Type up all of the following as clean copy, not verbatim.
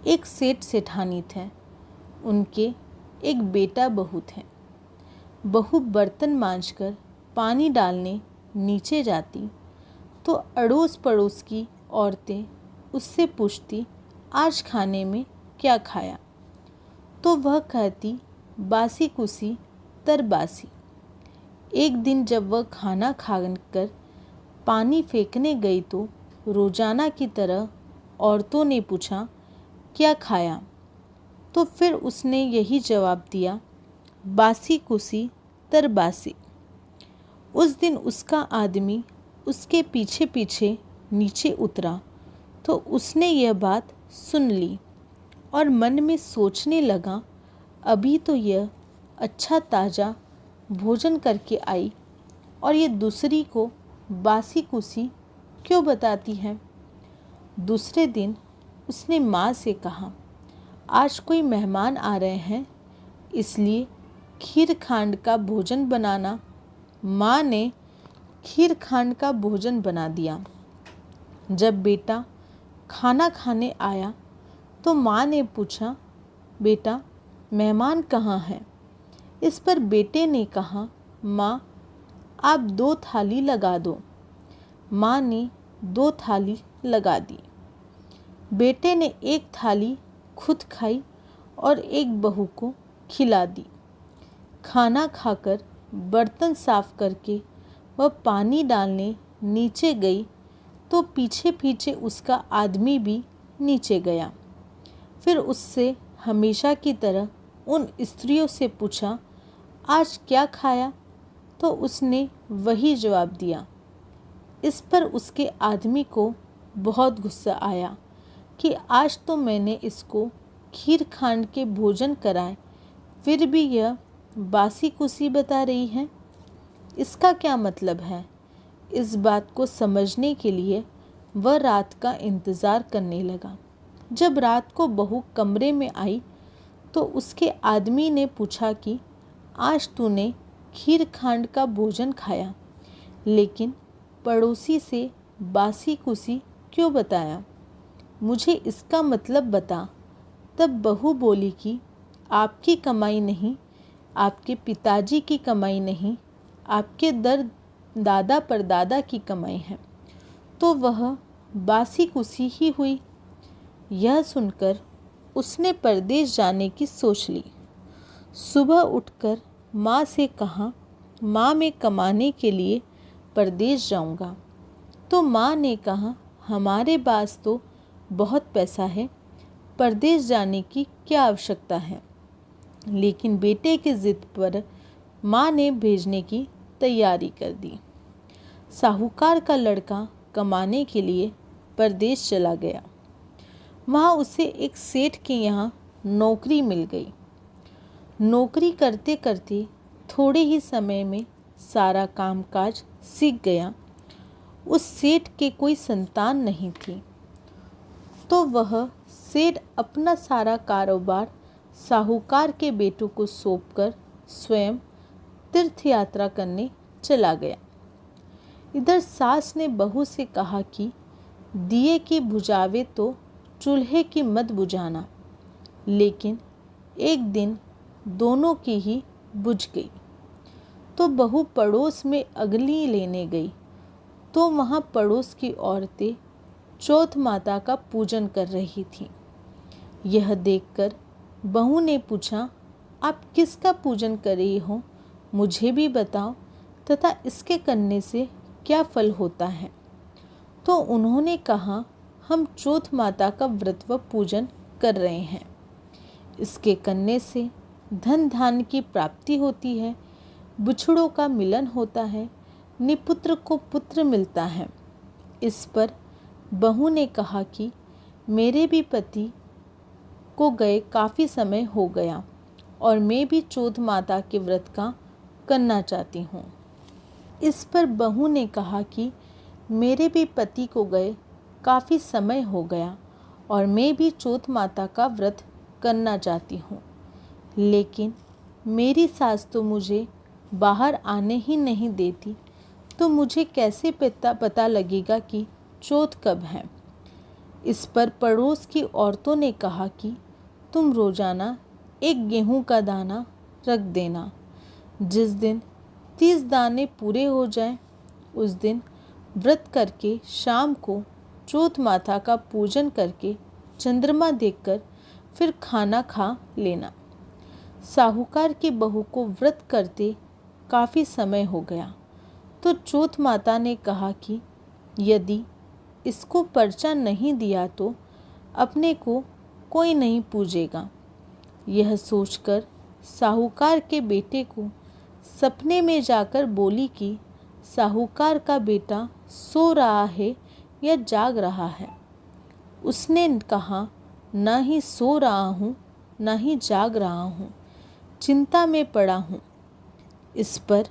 एक सेठ सेठानी थे। उनके एक बेटा बहू थे। बहू बर्तन मांजकर पानी डालने नीचे जाती तो अड़ोस पड़ोस की औरतें उससे पूछती, आज खाने में क्या खाया? तो वह कहती, बासी कुसी तरबासी। एक दिन जब वह खाना खाकर पानी फेंकने गई तो रोजाना की तरह औरतों ने पूछा, क्या खाया? तो फिर उसने यही जवाब दिया, बासी कुसी तरबासी। उस दिन उसका आदमी उसके पीछे पीछे नीचे उतरा तो उसने यह बात सुन ली और मन में सोचने लगा, अभी तो यह अच्छा ताज़ा भोजन करके आई और ये दूसरी को बासी कुसी क्यों बताती है। दूसरे दिन उसने माँ से कहा, आज कोई मेहमान आ रहे हैं, इसलिए खीर खांड का भोजन बनाना। माँ ने खीर खांड का भोजन बना दिया। जब बेटा खाना खाने आया तो माँ ने पूछा, बेटा मेहमान कहाँ हैं? इस पर बेटे ने कहा, माँ आप 2 थाली लगा दो। माँ ने 2 थाली लगा दी। बेटे ने 1 थाली खुद खाई और एक बहू को खिला दी। खाना खाकर बर्तन साफ करके वह पानी डालने नीचे गई तो पीछे पीछे उसका आदमी भी नीचे गया। फिर उससे हमेशा की तरह उन स्त्रियों से पूछा, आज क्या खाया? तो उसने वही जवाब दिया। इस पर उसके आदमी को बहुत गुस्सा आया कि आज तो मैंने इसको खीर खांड के भोजन कराए, फिर भी यह बासी कुसी बता रही है। इसका क्या मतलब है? इस बात को समझने के लिए वह रात का इंतज़ार करने लगा। जब रात को बहू कमरे में आई तो उसके आदमी ने पूछा कि आज तूने खीर खांड का भोजन खाया, लेकिन पड़ोसी से बासी कुसी क्यों बताया? मुझे इसका मतलब बता। तब बहू बोली कि आपकी कमाई नहीं, आपके पिताजी की कमाई नहीं, आपके दादा परदादा की कमाई है, तो वह बासी कुसी ही हुई। यह सुनकर उसने परदेश जाने की सोच ली। सुबह उठकर माँ से कहा, माँ मैं कमाने के लिए परदेश जाऊँगा। तो माँ ने कहा, हमारे पास तो बहुत पैसा है, परदेश जाने की क्या आवश्यकता है। लेकिन बेटे की ज़िद पर माँ ने भेजने की तैयारी कर दी। साहूकार का लड़का कमाने के लिए परदेश चला गया। वहाँ उसे एक सेठ के यहाँ नौकरी मिल गई। नौकरी करते करते थोड़े ही समय में सारा कामकाज सीख गया। उस सेठ के कोई संतान नहीं थी, तो वह सेठ अपना सारा कारोबार साहूकार के बेटों को सौंपकर स्वयं तीर्थ यात्रा करने चला गया। इधर सास ने बहू से कहा कि दिए की बुझावे तो चूल्हे की मत बुझाना, लेकिन एक दिन दोनों की ही बुझ गई। तो बहू पड़ोस में अग्नि लेने गई तो वहाँ पड़ोस की औरतें चौथ माता का पूजन कर रही थीं। यह देखकर बहू ने पूछा, आप किसका पूजन कर रही हो? मुझे भी बताओ तथा इसके करने से क्या फल होता है। तो उन्होंने कहा, हम चौथ माता का व्रत व पूजन कर रहे हैं। इसके करने से धन धान्य की प्राप्ति होती है, बिछड़ों का मिलन होता है, निपुत्र को पुत्र मिलता है। इस पर बहू ने कहा कि मेरे भी पति को गए काफ़ी समय हो गया और मैं भी चौथ माता के व्रत का करना चाहती हूँ। इस पर बहू ने कहा कि मेरे भी पति को गए काफ़ी समय हो गया और मैं भी चौथ माता का व्रत करना चाहती हूँ, लेकिन मेरी सास तो मुझे बाहर आने ही नहीं देती, तो मुझे कैसे पता लगेगा कि चौथ कब है। इस पर पड़ोस की औरतों ने कहा कि तुम रोजाना 1 गेहूं का दाना रख देना। जिस दिन 30 दाने पूरे हो जाएं, उस दिन व्रत करके शाम को चौथ माता का पूजन करके चंद्रमा देखकर फिर खाना खा लेना। साहूकार की बहू को व्रत करते काफ़ी समय हो गया, तो चौथ माता ने कहा कि यदि इसको पर्चा नहीं दिया तो अपने को कोई नहीं पूजेगा। यह सोचकर साहूकार के बेटे को सपने में जाकर बोली कि साहूकार का बेटा सो रहा है या जाग रहा है। उसने कहा, ना ही सो रहा हूँ ना ही जाग रहा हूँ, चिंता में पड़ा हूँ। इस पर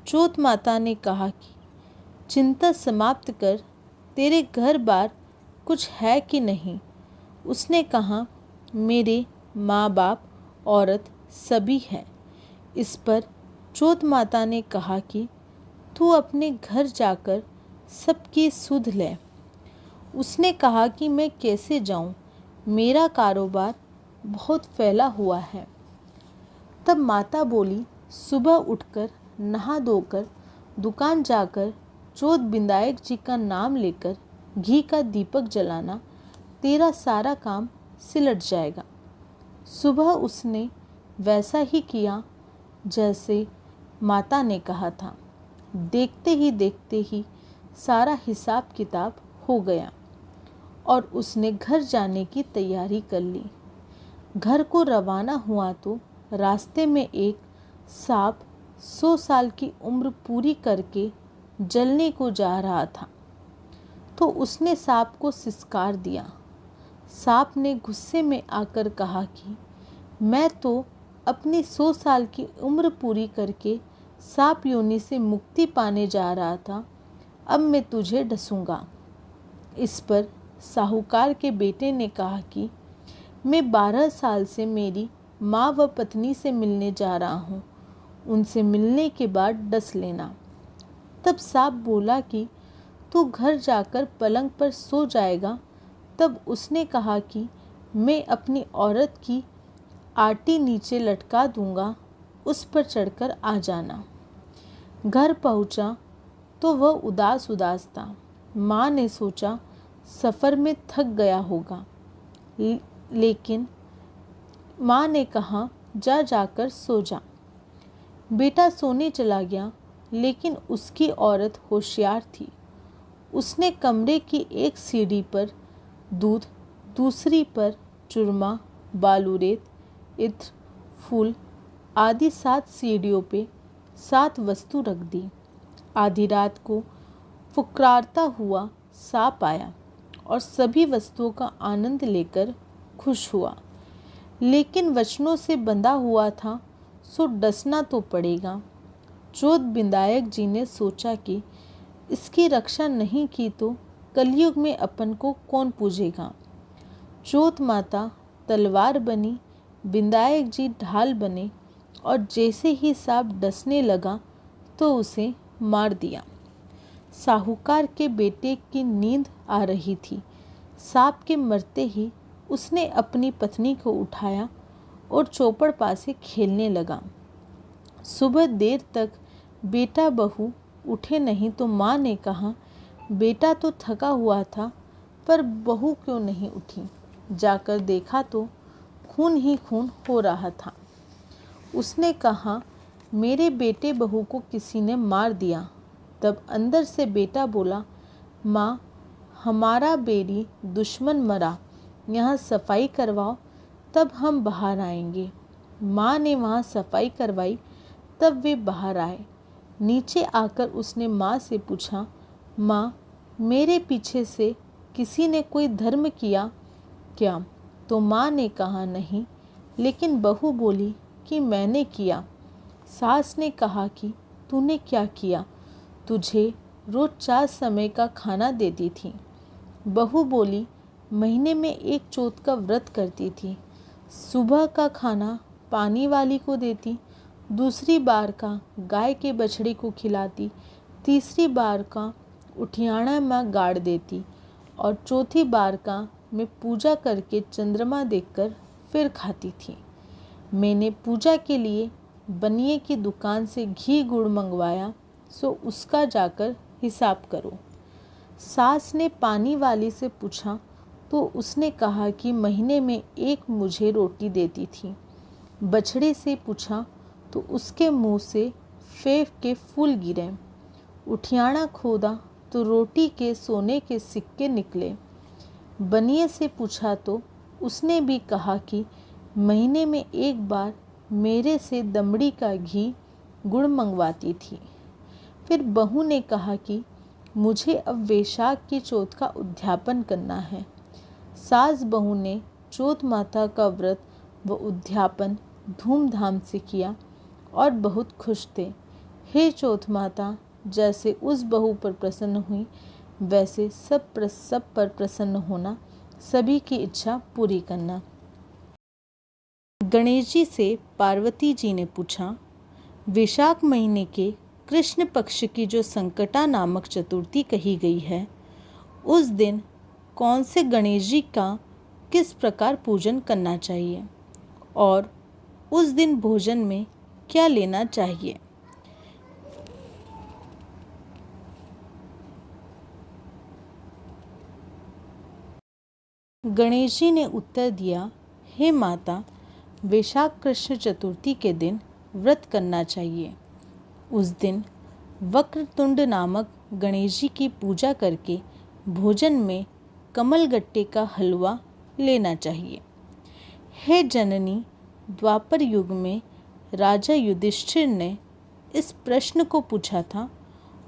चौथ माता ने कहा कि चिंता समाप्त कर, तेरे घर बार कुछ है कि नहीं। उसने कहा, मेरे माँ बाप औरत सभी है। इस पर चौथ माता ने कहा कि तू अपने घर जाकर सबकी सुध ले। उसने कहा कि मैं कैसे जाऊं, मेरा कारोबार बहुत फैला हुआ है। तब माता बोली, सुबह उठकर नहा धोकर दुकान जाकर चौथ विनायक जी का नाम लेकर घी का दीपक जलाना, तेरा सारा काम सिलट जाएगा। सुबह उसने वैसा ही किया जैसे माता ने कहा था। देखते ही सारा हिसाब किताब हो गया और उसने घर जाने की तैयारी कर ली। घर को रवाना हुआ तो रास्ते में एक सांप 100 साल की उम्र पूरी करके जलने को जा रहा था, तो उसने सांप को सिसकार दिया। सांप ने गुस्से में आकर कहा कि मैं तो अपनी 100 साल की उम्र पूरी करके सांप योनि से मुक्ति पाने जा रहा था, अब मैं तुझे डसूंगा। इस पर साहूकार के बेटे ने कहा कि मैं 12 साल से मेरी माँ व पत्नी से मिलने जा रहा हूँ, उनसे मिलने के बाद डस लेना। तब सांप बोला कि तू घर जाकर पलंग पर सो जाएगा। तब उसने कहा कि मैं अपनी औरत की आटी नीचे लटका दूंगा, उस पर चढ़कर आ जाना। घर पहुंचा तो वह उदास उदास था। माँ ने सोचा सफ़र में थक गया होगा, लेकिन माँ ने कहा जाकर सो जा। बेटा सोने चला गया, लेकिन उसकी औरत होशियार थी। उसने कमरे की एक सीढ़ी पर दूध, दूसरी पर चूरमा, बालूरेत, इत्र, फूल आदि 7 सीढ़ियों पे 7 वस्तु रख दी। आधी रात को फुकराता हुआ सांप आया और सभी वस्तुओं का आनंद लेकर खुश हुआ, लेकिन वचनों से बंधा हुआ था, सो डसना तो पड़ेगा। चौथ विनायक जी ने सोचा कि इसकी रक्षा नहीं की तो कलयुग में अपन को कौन पूजेगा। चौथ माता तलवार बनी, विनायक जी ढाल बने और जैसे ही सांप डसने लगा तो उसे मार दिया। साहूकार के बेटे की नींद आ रही थी। सांप के मरते ही उसने अपनी पत्नी को उठाया और चौपड़ पासे खेलने लगा। सुबह देर तक बेटा बहू उठे नहीं तो माँ ने कहा, बेटा तो थका हुआ था, पर बहू क्यों नहीं उठी। जाकर देखा तो खून ही खून हो रहा था। उसने कहा, मेरे बेटे बहू को किसी ने मार दिया। तब अंदर से बेटा बोला, माँ, हमारा बेरी दुश्मन मरा, यहाँ सफाई करवाओ, तब हम बाहर आएंगे। माँ ने वहाँ सफाई करवाई, तब वे बाहर आए। नीचे आकर उसने माँ से पूछा, माँ, मेरे पीछे से किसी ने कोई धर्म किया क्या? तो माँ ने कहा, नहीं, लेकिन बहू बोली कि मैंने किया। सास ने कहा कि तूने क्या किया? तुझे रोज 4 समय का खाना देती थी। बहू बोली, महीने में 1 चौथ का व्रत करती थी। सुबह का खाना पानी वाली को देती, दूसरी बार का गाय के बछड़े को खिलाती, तीसरी बार का उठियाणा में गाड़ देती और चौथी बार का में पूजा करके चंद्रमा देखकर फिर खाती थी। मैंने पूजा के लिए बनिए की दुकान से घी गुड़ मंगवाया, सो उसका जाकर हिसाब करो। सास ने पानी वाली से पूछा तो उसने कहा कि महीने में एक मुझे रोटी देती थी। बछड़े से पूछा तो उसके मुंह से फेफ के फूल गिरे। उठियाना खोदा तो रोटी के सोने के सिक्के निकले। बनिए से पूछा तो उसने भी कहा कि महीने में एक बार मेरे से दमड़ी का घी गुड़ मंगवाती थी। फिर बहू ने कहा कि मुझे अब वैशाख की चौथ का उद्यापन करना है। सास बहू ने चौथ माता का व्रत व उद्यापन धूमधाम से किया और बहुत खुश थे। हे चौथ माता, जैसे उस बहू पर प्रसन्न हुई वैसे सब पर प्रसन्न होना, सभी की इच्छा पूरी करना। गणेश जी से पार्वती जी ने पूछा, वैशाख महीने के कृष्ण पक्ष की जो संकटा नामक चतुर्थी कही गई है, उस दिन कौन से गणेश जी का किस प्रकार पूजन करना चाहिए और उस दिन भोजन में क्या लेना चाहिए? गणेश जी ने उत्तर दिया, हे माता, वैशाख कृष्ण चतुर्थी के दिन व्रत करना चाहिए। उस दिन वक्रतुंड नामक गणेश जी की पूजा करके भोजन में कमलगट्टे का हलवा लेना चाहिए। हे जननी, द्वापर युग में राजा युधिष्ठिर ने इस प्रश्न को पूछा था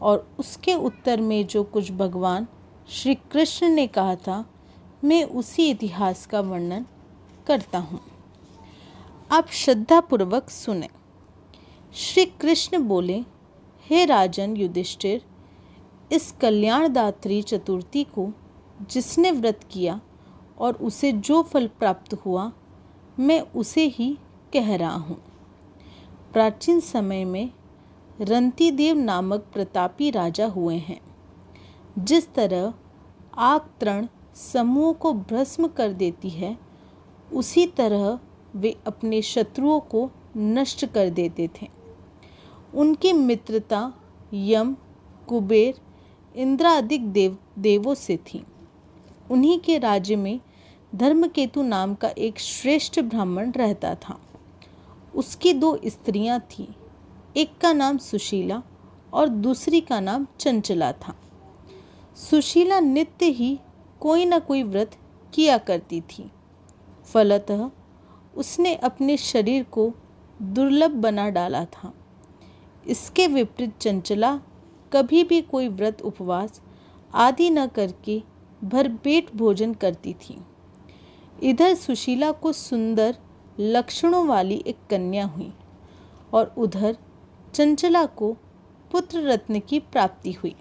और उसके उत्तर में जो कुछ भगवान श्री कृष्ण ने कहा था, मैं उसी इतिहास का वर्णन करता हूँ। आप श्रद्धापूर्वक सुने। श्री कृष्ण बोले, हे राजन युधिष्ठिर, इस कल्याणदात्री चतुर्थी को जिसने व्रत किया और उसे जो फल प्राप्त हुआ, मैं उसे ही कह रहा हूँ। प्राचीन समय में रंतिदेव नामक प्रतापी राजा हुए हैं। जिस तरह आग तृण समूहों को भस्म कर देती है, उसी तरह वे अपने शत्रुओं को नष्ट कर देते थे। उनकी मित्रता यम, कुबेर, इंद्र आदि देवों से थी। उन्हीं के राज्य में धर्मकेतु नाम का एक श्रेष्ठ ब्राह्मण रहता था। उसकी 2 स्त्रियां थीं। एक का नाम सुशीला और दूसरी का नाम चंचला था। सुशीला नित्य ही कोई न कोई व्रत किया करती थी। फलतः उसने अपने शरीर को दुर्लभ बना डाला था। इसके विपरीत चंचला कभी भी कोई व्रत उपवास आदि न करके भरपेट भोजन करती थी। इधर सुशीला को सुंदर लक्षणों वाली एक कन्या हुई और उधर चंचला को पुत्र रत्न की प्राप्ति हुई।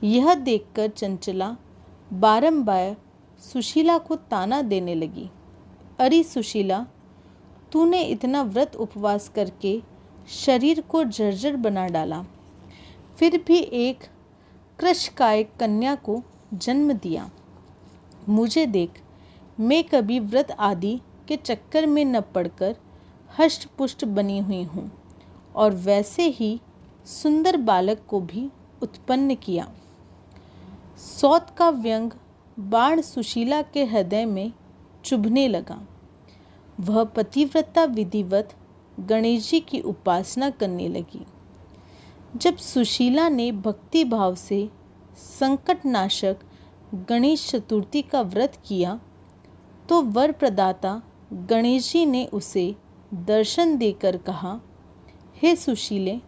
यह देखकर चंचला बारंबार सुशीला को ताना देने लगी, अरे सुशीला, तूने इतना व्रत उपवास करके शरीर को जर्जर बना डाला, फिर भी एक कृशकाय कन्या को जन्म दिया। मुझे देख, मैं कभी व्रत आदि के चक्कर में न पड़कर हष्ट पुष्ट बनी हुई हूँ और वैसे ही सुंदर बालक को भी उत्पन्न किया। सौत का व्यंग बाण सुशीला के हृदय में चुभने लगा। वह पतिव्रता विधिवत गणेश जी की उपासना करने लगी। जब सुशीला ने भक्ति भाव से संकटनाशक गणेश चतुर्थी का व्रत किया तो वर प्रदाता गणेश जी ने उसे दर्शन देकर कहा, हे सुशीले,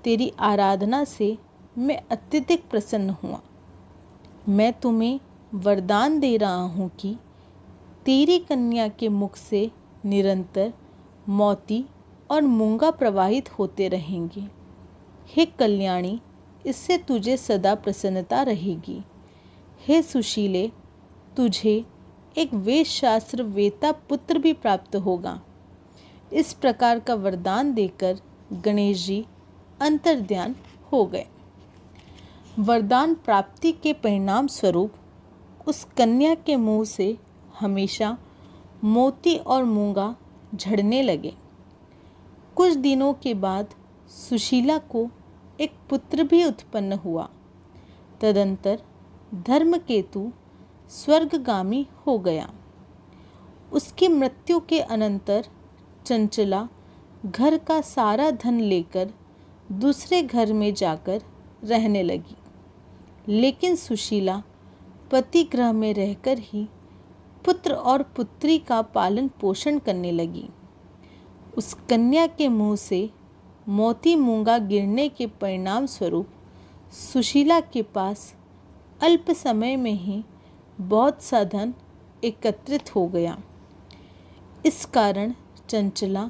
तेरी आराधना से मैं अत्यधिक प्रसन्न हुआ। मैं तुम्हें वरदान दे रहा हूँ कि तेरी कन्या के मुख से निरंतर मोती और मूंगा प्रवाहित होते रहेंगे। हे कल्याणी, इससे तुझे सदा प्रसन्नता रहेगी। हे सुशीले, तुझे एक वेद शास्त्र वेता पुत्र भी प्राप्त होगा। इस प्रकार का वरदान देकर गणेश जी अंतर्ध्यान हो गए। वरदान प्राप्ति के परिणाम स्वरूप उस कन्या के मुंह से हमेशा मोती और मूंगा झड़ने लगे। कुछ दिनों के बाद सुशीला को एक पुत्र भी उत्पन्न हुआ। तदंतर धर्मकेतु स्वर्गगामी हो गया। उसकी मृत्यु के अनंतर चंचला घर का सारा धन लेकर दूसरे घर में जाकर रहने लगी, लेकिन सुशीला पति गृह में रहकर ही पुत्र और पुत्री का पालन पोषण करने लगी। उस कन्या के मुंह से मोती मूंगा गिरने के परिणाम स्वरूप सुशीला के पास अल्प समय में ही बहुत सा धन एकत्रित हो गया। इस कारण चंचला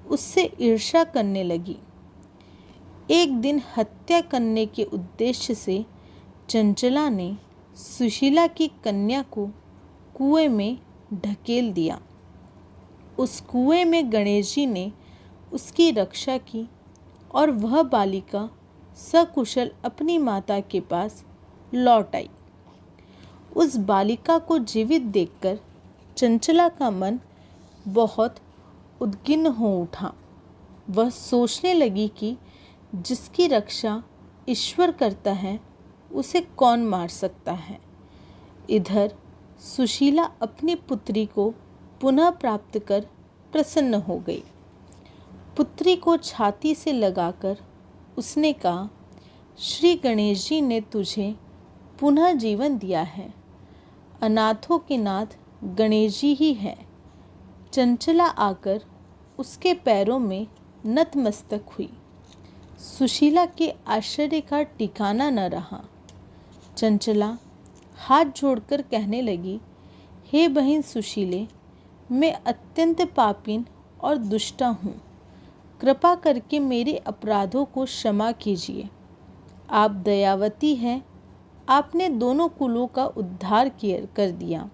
उससे ईर्ष्या करने लगी। एक दिन हत्या करने के उद्देश्य से चंचला ने सुशीला की कन्या को कुएं में ढकेल दिया। उस कुएं में गणेश जी ने उसकी रक्षा की और वह बालिका सकुशल अपनी माता के पास लौट आई। उस बालिका को जीवित देखकर चंचला का मन बहुत उद्विग्न हो उठा। वह सोचने लगी कि जिसकी रक्षा ईश्वर करता है उसे कौन मार सकता है। इधर सुशीला अपनी पुत्री को पुनः प्राप्त कर प्रसन्न हो गई। पुत्री को छाती से लगाकर उसने कहा, श्री गणेश जी ने तुझे पुनः जीवन दिया है। अनाथों के नाथ गणेश जी ही है। चंचला आकर उसके पैरों में नतमस्तक हुई। सुशीला के आश्चर्य का ठिकाना न रहा। चंचला हाथ जोड़कर कहने लगी, हे बहन सुशीले, मैं अत्यंत पापीन और दुष्टा हूँ। कृपा करके मेरे अपराधों को क्षमा कीजिए। आप दयावती हैं। आपने दोनों कुलों का उद्धार कर दिया।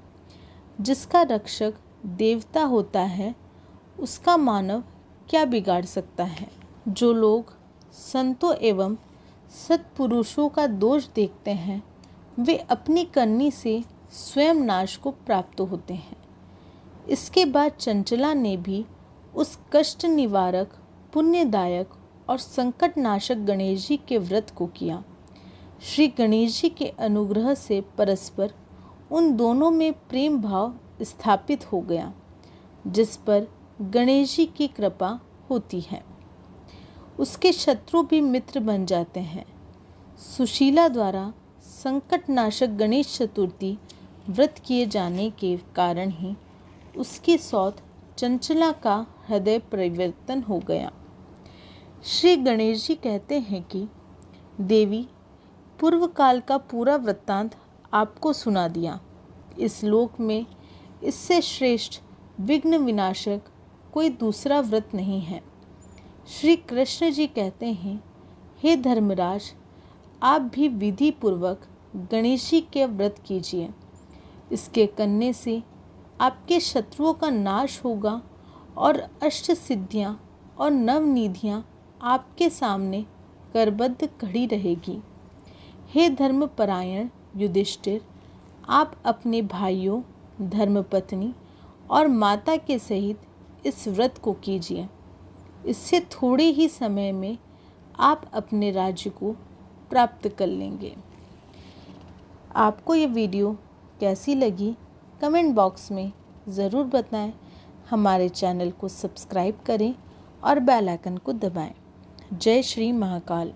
जिसका रक्षक देवता होता है उसका मानव क्या बिगाड़ सकता है। जो लोग संतों एवं सत्पुरुषों का दोष देखते हैं वे अपनी करनी से स्वयं नाश को प्राप्त होते हैं। इसके बाद चंचला ने भी उस कष्ट निवारक, पुण्यदायक और संकट नाशक गणेश जी के व्रत को किया। श्री गणेश जी के अनुग्रह से परस्पर उन दोनों में प्रेम भाव स्थापित हो गया, जिस पर गणेश जी की कृपा होती है। उसके शत्रु भी मित्र बन जाते हैं। सुशीला द्वारा संकट नाशक गणेश चतुर्थी व्रत किए जाने के कारण ही उसकी सौत चंचला का हृदय परिवर्तन हो गया। श्री गणेश जी कहते हैं कि देवी, पूर्व काल का पूरा वृत्तांत आपको सुना दिया। इस लोक में इससे श्रेष्ठ विघ्न विनाशक कोई दूसरा व्रत नहीं है। श्री कृष्ण जी कहते हैं, हे धर्मराज, आप भी विधि पूर्वक गणेश जी के व्रत कीजिए। इसके करने से आपके शत्रुओं का नाश होगा और अष्ट सिद्धियाँ और नवनिधियाँ आपके सामने करबद्ध खड़ी रहेगी। हे धर्मपरायण युधिष्ठिर, आप अपने भाइयों, धर्मपत्नी और माता के सहित इस व्रत को कीजिए। इससे थोड़े ही समय में आप अपने राज्य को प्राप्त कर लेंगे। आपको ये वीडियो कैसी लगी कमेंट बॉक्स में ज़रूर बताएं। हमारे चैनल को सब्सक्राइब करें और बेल आइकन को दबाएं। जय श्री महाकाल।